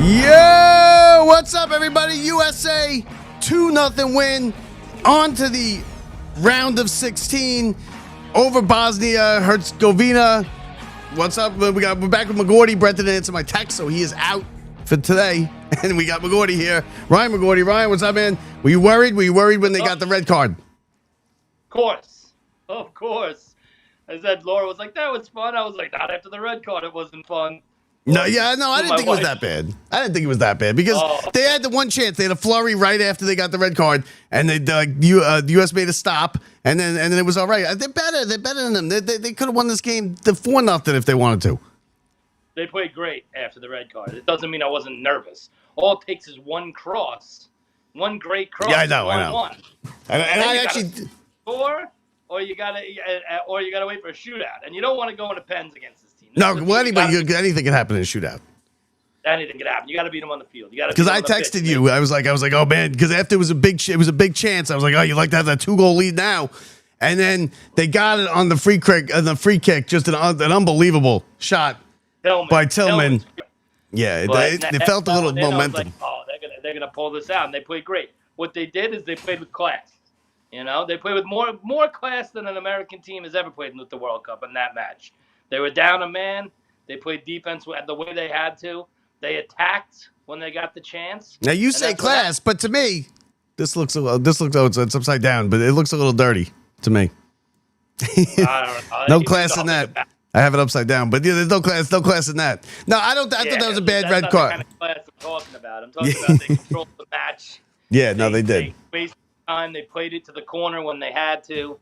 Yo, what's up, everybody? USA 2-0 win. On to the round of 16 over Bosnia Herzegovina. What's up? We're back with McGordy. Brett didn't answer my text, so he is out for today. And we got McGordy here. Ryan McGordy. Ryan, what's up, man? Were you worried? Were you worried when they got the red card? Of course. I said Laura was like, that was fun. I was like, not after the red card, it wasn't fun. I didn't think it was that bad. I didn't think it was that bad because they had the one chance. They had a flurry right after they got the red card, and the U.S. made a stop, and then it was all right. They're better. They're better than them. They could have won this game 4-0 if they wanted to. They played great after the red card. It doesn't mean I wasn't nervous. All it takes is one great cross. Yeah, I know. And I actually score, or you gotta wait for a shootout, and you don't want to go into pens against this team. No, well, anything can happen in a shootout. Anything can happen. You got to beat them on the field. Because I texted you. I was like, oh man, because after it was a big chance. I was like, oh, you'd like to have that 2-goal lead now, and then they got it on the free kick, just an unbelievable shot by Tillman. Yeah, they felt a little momentum. Like, oh, they're gonna pull this out, and they played great. What they did is they played with class. You know, they played with more class than an American team has ever played in the World Cup in that match. They were down a man. They played defense the way they had to. They attacked when they got the chance. Now you say class, but to me, this looks it's upside down, but it looks a little dirty to me. I don't know. No class in that. I have it upside down, but yeah, there's no class in that. No, I don't. I thought that was a bad red card. That's not the kind of class I'm talking about. I'm talking about they controlled the match. Yeah, they did. They wasted time. They played it to the corner when they had to.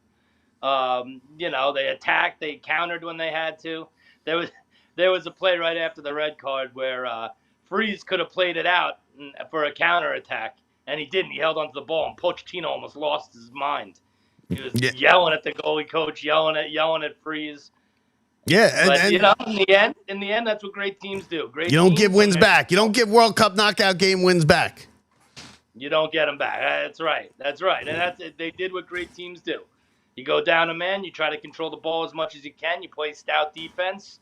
They attacked. They countered when they had to. There was a play right after the red card where Freeze could have played it out for a counterattack, and he didn't. He held onto the ball, and Pochettino almost lost his mind. He was yelling at the goalie coach, yelling at Freeze. Yeah, but in the end, that's what great teams do. You don't give wins back. You don't give World Cup knockout game wins back. You don't get them back. That's right. And they did what great teams do. You go down a man, you try to control the ball as much as you can, you play stout defense,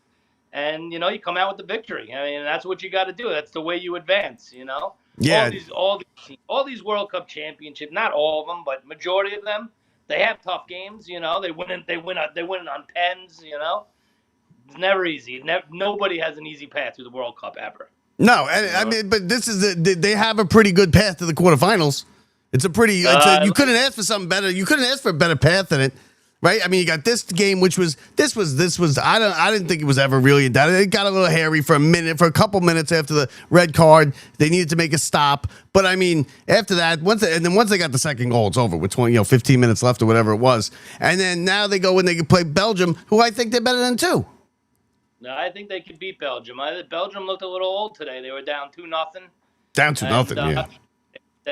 and, you come out with the victory. I mean, that's what you got to do. That's the way you advance, Yeah. All these World Cup championships, not all of them, but majority of them, they have tough games, They win on pens, It's never easy. Nobody has an easy path through the World Cup ever. No, I mean, but this is they have a pretty good path to the quarterfinals. It's a pretty. You couldn't ask for something better. You couldn't ask for a better path than it, right? I mean, you got this game, which was this was. I didn't think it was ever really done. It got a little hairy for a couple minutes after the red card. They needed to make a stop, but I mean, after that, once they got the second goal, it's over with 15 minutes left or whatever it was, and then now they go and they can play Belgium, who I think they're better than too. No, I think they could beat Belgium. Belgium looked a little old today. They were down 2-0. Down 2-0, yeah.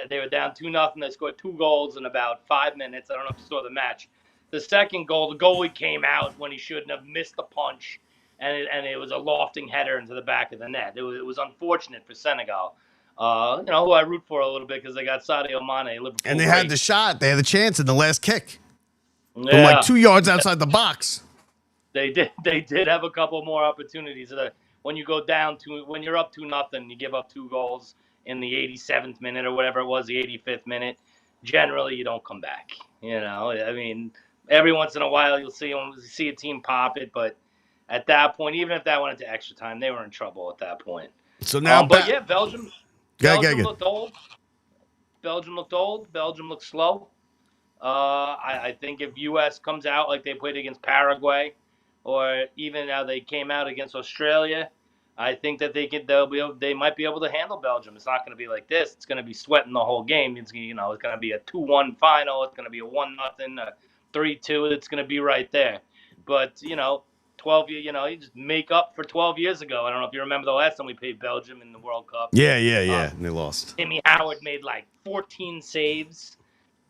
They were down 2-0. They scored 2 goals in about 5 minutes. I don't know if you saw the match. The second goal, the goalie came out when he shouldn't have, missed the punch, and it was a lofting header into the back of the net. It was unfortunate for Senegal. Who I root for a little bit because they got Sadio Mane, Liverpool. And they had the shot. They had the chance in the last kick. Yeah. From like 2 yards outside the box. They did have a couple more opportunities. When you go down when you're up 2-0, you give up 2 goals in the 87th minute or whatever it was, the 85th minute. Generally, you don't come back. I mean, every once in a while you'll see a team pop it, but at that point, even if that went into extra time, they were in trouble at that point. So now, Belgium looked old. Belgium looked old. Belgium looked slow. I think if U.S. comes out like they played against Paraguay, or even how they came out against Australia, I think that they might be able to handle Belgium. It's not going to be like this. It's going to be sweating the whole game. It's going to be a 2-1 final. It's going to be a 1-0, a 3-2. It's going to be right there. But 12 you just make up for 12 years ago. I don't know if you remember the last time we played Belgium in the World Cup. Yeah. And they lost. Timmy Howard made like 14 saves,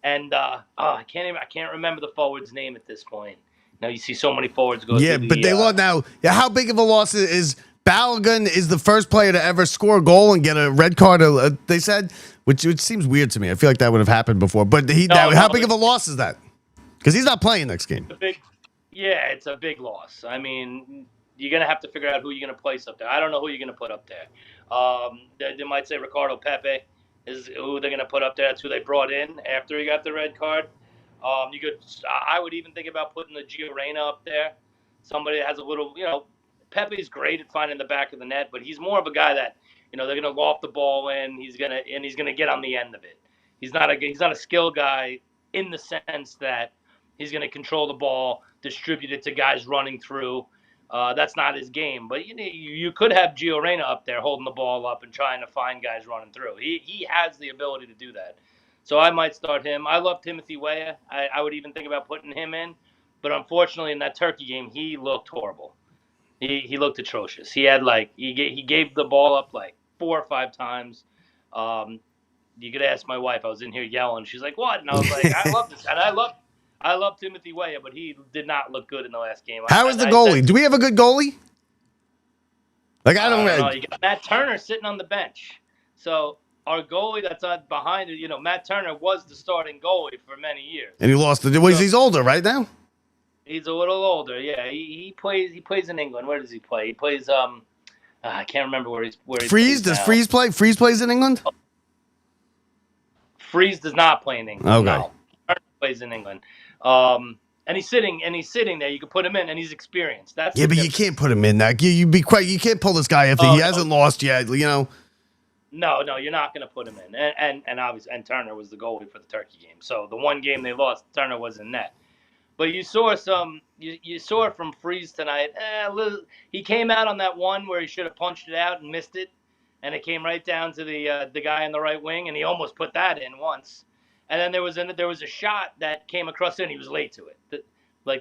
and I can't remember the forward's name at this point. Now you see so many forwards go. Yeah, but they lost now. Yeah, how big of a loss is Balogun? Is the first player to ever score a goal and get a red card? They said, which seems weird to me. I feel like that would have happened before. But how big of a loss is that? Because he's not playing next game. It's a big loss. I mean, you're gonna have to figure out who you're gonna place up there. I don't know who you're gonna put up there. They might say Ricardo Pepe is who they're gonna put up there. That's who they brought in after he got the red card. I would even think about putting the Gio Reyna up there. Somebody that has a little, Pepe's great at finding the back of the net, but he's more of a guy that, they're gonna loft the ball in. He's gonna get on the end of it. He's not a skill guy in the sense that he's gonna control the ball, distribute it to guys running through. That's not his game. But you could have Gio Reyna up there holding the ball up and trying to find guys running through. He has the ability to do that. So I might start him. I love Timothy Weah. I would even think about putting him in. But unfortunately, in that Turkey game, he looked horrible. He looked atrocious. He had he gave the ball up like 4 or 5 times. You could ask my wife. I was in here yelling. She's like, "What?" And I was like, "I love this." And I love Timothy Weah, but he did not look good in the last game. How is the goalie? Do we have a good goalie? Like I don't know. You got Matt Turner sitting on the bench. So our goalie that's behind it, Matt Turner was the starting goalie for many years. And he lost the. He's older right now. He's a little older. Yeah, he plays in England. Where does he play? He plays. I can't remember where he Freeze. Does Freeze play? Freeze plays in England. Freeze does not play in England. Okay. No. Turner plays in England. And he's sitting there. You can put him in, and he's experienced. But you can't put him in that. You can't pull this guy if he hasn't lost yet. No, you're not going to put him in. And obviously, and Turner was the goalie for the Turkey game. So the one game they lost, Turner was in net. But you saw you saw it from Freeze tonight. He came out on that one where he should have punched it out and missed it, and it came right down to the guy on the right wing, and he almost put that in once. And then there was a shot that came across and he was late to it. The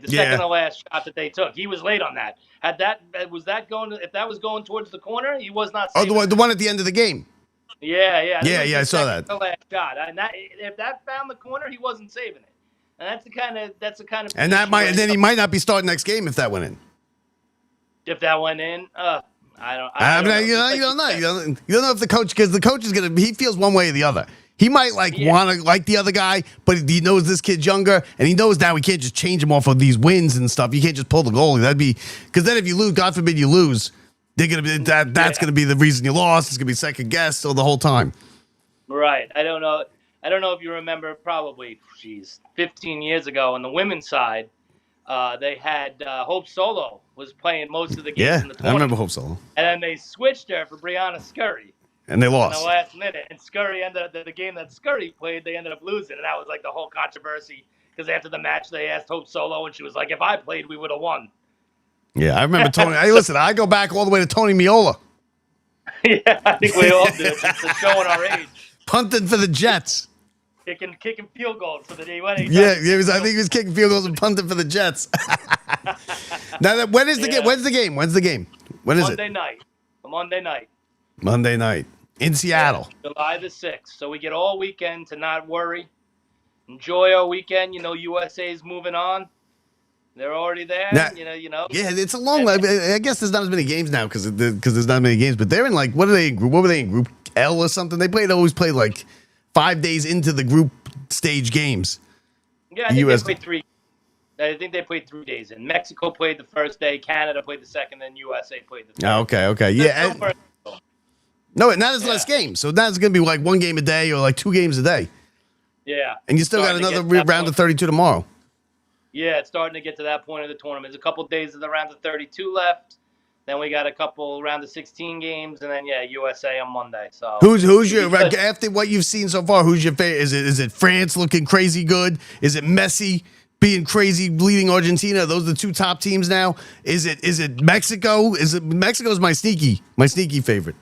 second to last shot that they took, he was late on that. If that was going towards the corner, he was not. Oh, the one at the end of the game. Yeah. I saw that. The last shot, and if that found the corner, he wasn't saving it. And that's the kind of. And he might not be starting next game if that went in. If that went in, I don't know. You don't know. You don't know if the coach, because the coach is he feels one way or the other. He might want to like the other guy, but he knows this kid's younger, and he knows now we can't just change him off of these wins and stuff. You can't just pull the goalie. That'd be because then if you lose, God forbid you lose, they're gonna be that's gonna be the reason you lost. It's gonna be second guess the whole time. Right. I don't know if you remember. Probably, 15 years ago on the women's side, they had Hope Solo was playing most of the games in the tournament. I remember Hope Solo. And then they switched her for Brianna Scurry. And they lost. In the last minute. And Scurry ended up, the game that Scurry played, they ended up losing. And that was like the whole controversy. Because after the match, they asked Hope Solo, and she was like, if I played, we would have won. Yeah, I remember Tony. Hey, listen, I go back all the way to Tony Miola. Yeah, I think we all do. Just showing our age. Punting for the Jets. Kicking field goals for the day. I think he was kicking field goals and punting for the Jets. Now, when is the game? When's the game? When is it? Monday night. Monday night. In Seattle. July the 6th. So we get all weekend to not worry. Enjoy our weekend. USA's moving on. They're already there. Now, Yeah, it's a long life. I guess there's not as many games now because there's not many games. But they're in what were they in Group L or something? They always played like 5 days into the group stage games. Yeah, they played 3. I think they played 3 days in. Mexico played the first day. Canada played the second. Then USA played the third. Okay. Yeah. No, not as less games. So now it's going to be like 1 game a day or like 2 games a day. Yeah. And you still got another round of 32 tomorrow. Yeah, it's starting to get to that point of the tournament. There's a couple of days of the round of 32 left. Then we got a couple round of 16 games, and then USA on Monday. So who's your after what you've seen so far? Who's your favorite? Is it France looking crazy good? Is it Messi being crazy, leading Argentina? Those are the 2 top teams now. Is it Mexico? Mexico's my sneaky favorite.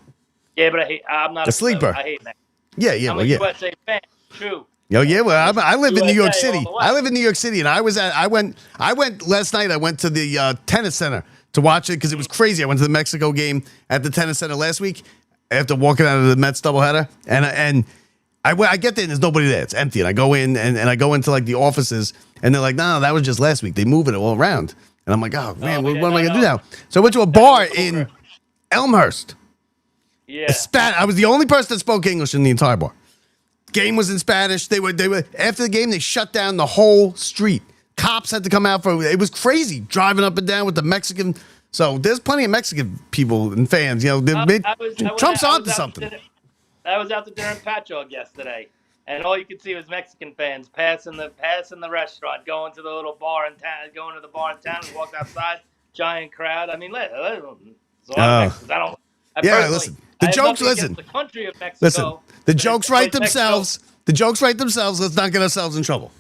Yeah, but I'm not a sleeper. I hate Mexico. Yeah. I'm a USA fan. True. Oh yeah, well I live in New York City. I live in New York City, and I went last night. I went to the tennis center to watch it because it was crazy. I went to the Mexico game at the tennis center last week after walking out of the Mets doubleheader, and I get there and there's nobody there. It's empty, and I go in and I go into like the offices, and they're like, no, that was just last week. They move it all around, and I'm like, oh man, what am I gonna do now? So I went to a bar in Elmhurst. Yeah, I was the only person that spoke English in the entire bar. Game was in Spanish. They were after the game. They shut down the whole street. Cops had to come out it was crazy driving up and down with the Mexican So there's plenty of Mexican people and fans. You know, Trump's onto something. I was out to dinner in Patchogue yesterday, and all you could see was Mexican fans passing the restaurant, going to the little bar in town, going to the bar in town, and walked outside. Giant crowd. I mean, there's a lot of Mexicans. Listen. The I jokes. have Listen. the country of Mexico. Listen. The jokes write themselves. The jokes write themselves. Let's not get ourselves in trouble.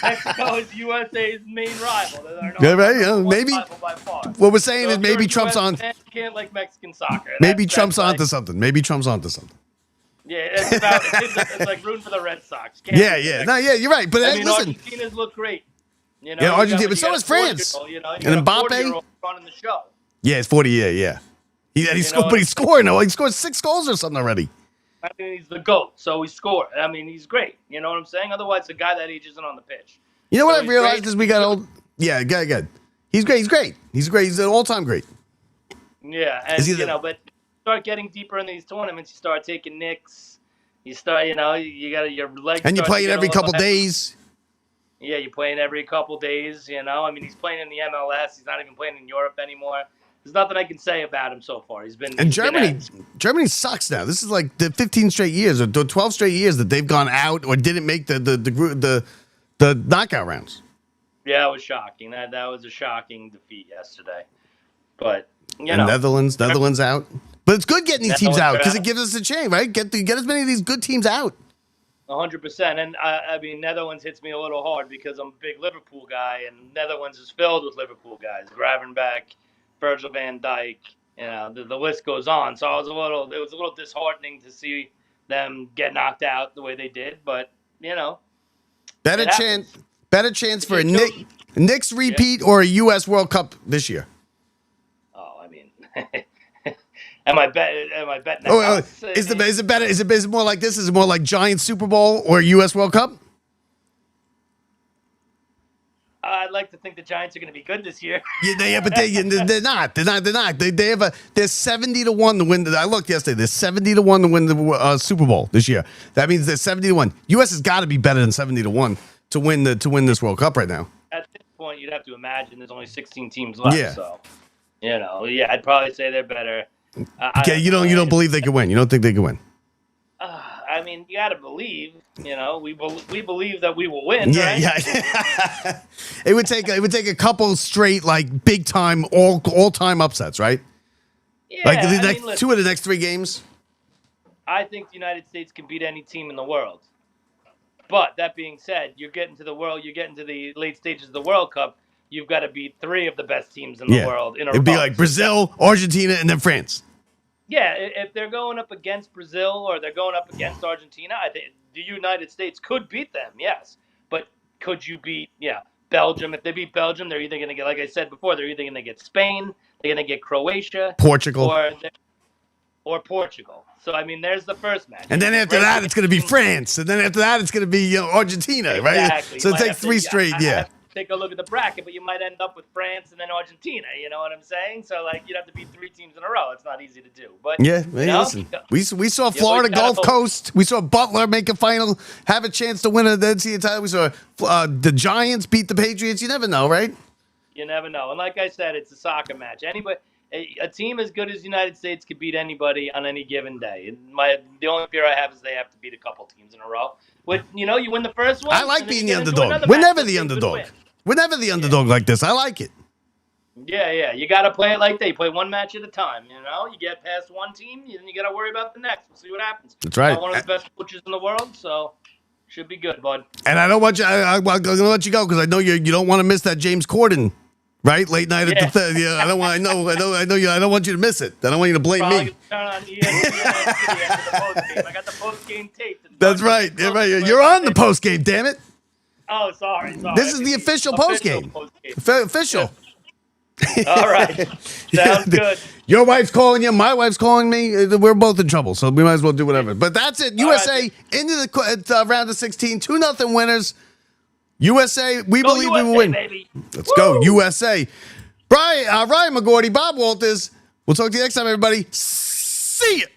Mexico is USA's main rival. Maybe by far. What we're saying is maybe Trump's on. You can't like Mexican soccer. Maybe Trump's onto something. Maybe Trump's onto something. Yeah, it's like rooting for the Red Sox. Yeah. You're right. But listen, Argentina's look great. You know, yeah, Argentina, but so is France. You know, and Mbappe running the show. Yeah, it's 40. Yeah. He scored, but he's scoring. He scored 6 goals or something already. I mean, he's the GOAT, so he scored. I mean, he's great. You know what I'm saying? Otherwise, the guy that age isn't on the pitch. You know what I realized as we got old? Yeah, good. He's great. He's great. He's an all-time great. Yeah, and but start getting deeper in these tournaments, you start taking nicks. You start, you got your legs. And you play it every couple days. Yeah, you're playing every couple days. I mean, he's playing in the MLS. He's not even playing in Europe anymore. There's nothing I can say about him so far. Germany sucks now. This is like the 15 straight years or 12 straight years that they've gone out or didn't make the knockout rounds. Yeah, it was shocking. That was a shocking defeat yesterday. But Netherlands out. But it's good getting these teams out because it gives us a chance, right? Get as many of these good teams out. 100%. And I mean, Netherlands hits me a little hard because I'm a big Liverpool guy, and Netherlands is filled with Liverpool guys. Gravenberch, Virgil van Dijk, the list goes on. So it was a little disheartening to see them get knocked out the way they did. But better chance for a Knicks repeat or a U.S. World Cup this year. Oh, I mean, am I betting? Is it better? Is it more like this? Is it more like Giants Super Bowl or U.S. World Cup? I'd like to think the Giants are going to be good this year. But they're not. They're 70 to 1 to win. I looked yesterday. They're 70 to 1 to win the Super Bowl this year. That means they're 70 to 1. U.S. has got to be better than 70 to 1 to win this World Cup right now. At this point, you'd have to imagine there's only 16 teams left. Yeah. So, I'd probably say they're better. Okay, you don't believe they could win. You don't think they could win. I mean, you got to believe. We believe that we will win. Yeah, right? Yeah. It would take a couple straight like big time all time upsets, right? Yeah. Like two of the next 3 games. I think the United States can beat any team in the world. But that being said, you're getting to the late stages of the World Cup. You've got to beat 3 of the best teams in the world in a row. It'd be like Brazil, Argentina, and then France. Yeah, if they're going up against Brazil or they're going up against Argentina, I think the United States could beat them, yes. But could you beat, Belgium? If they beat Belgium, they're either going to get, like I said before, they're either going to get Spain, they're going to get Croatia. Portugal. Or Portugal. So, I mean, there's the first match. And then after that, it's going to be France. And then after that, it's going to be Argentina, right? Exactly. So it takes 3 straight, Take a look at the bracket, but you might end up with France and then Argentina. You know what I'm saying? So, you'd have to beat 3 teams in a row. It's not easy to do. But listen, we saw Florida Gulf Coast. We saw Butler make a final, have a chance to win a NCAA title. We saw the Giants beat the Patriots. You never know, right? You never know. And like I said, it's a soccer match. A team as good as the United States could beat anybody on any given day. The only fear I have is they have to beat a couple teams in a row. But, you win the first one. I like being the underdog. We're never the underdog. We're never the underdog like this. I like it. Yeah. You got to play it like that. You play one match at a time, You get past one team, and you got to worry about the next. We'll see what happens. That's right. One of the best coaches in the world, so should be good, bud. And I don't want you. I'm going to let you go because I know you don't want to miss that James Corden. Right, late night at the third. Yeah, I don't want. I know you. I don't want you to miss it. I don't want you to blame me. Turn on ESPN after the post game. I got the post game tape. That's right. Yeah, right. You're on the post game. Damn it. Oh, sorry. This is the official post game. Official. All right. Sounds good. Your wife's calling you. My wife's calling me. We're both in trouble, so we might as well do whatever. But that's it. USA into the round of 16. 2-0 winners. USA, we believe we will win. Baby. Let's go, USA. Ryan McGorty, Bob Walters. We'll talk to you next time, everybody. See ya.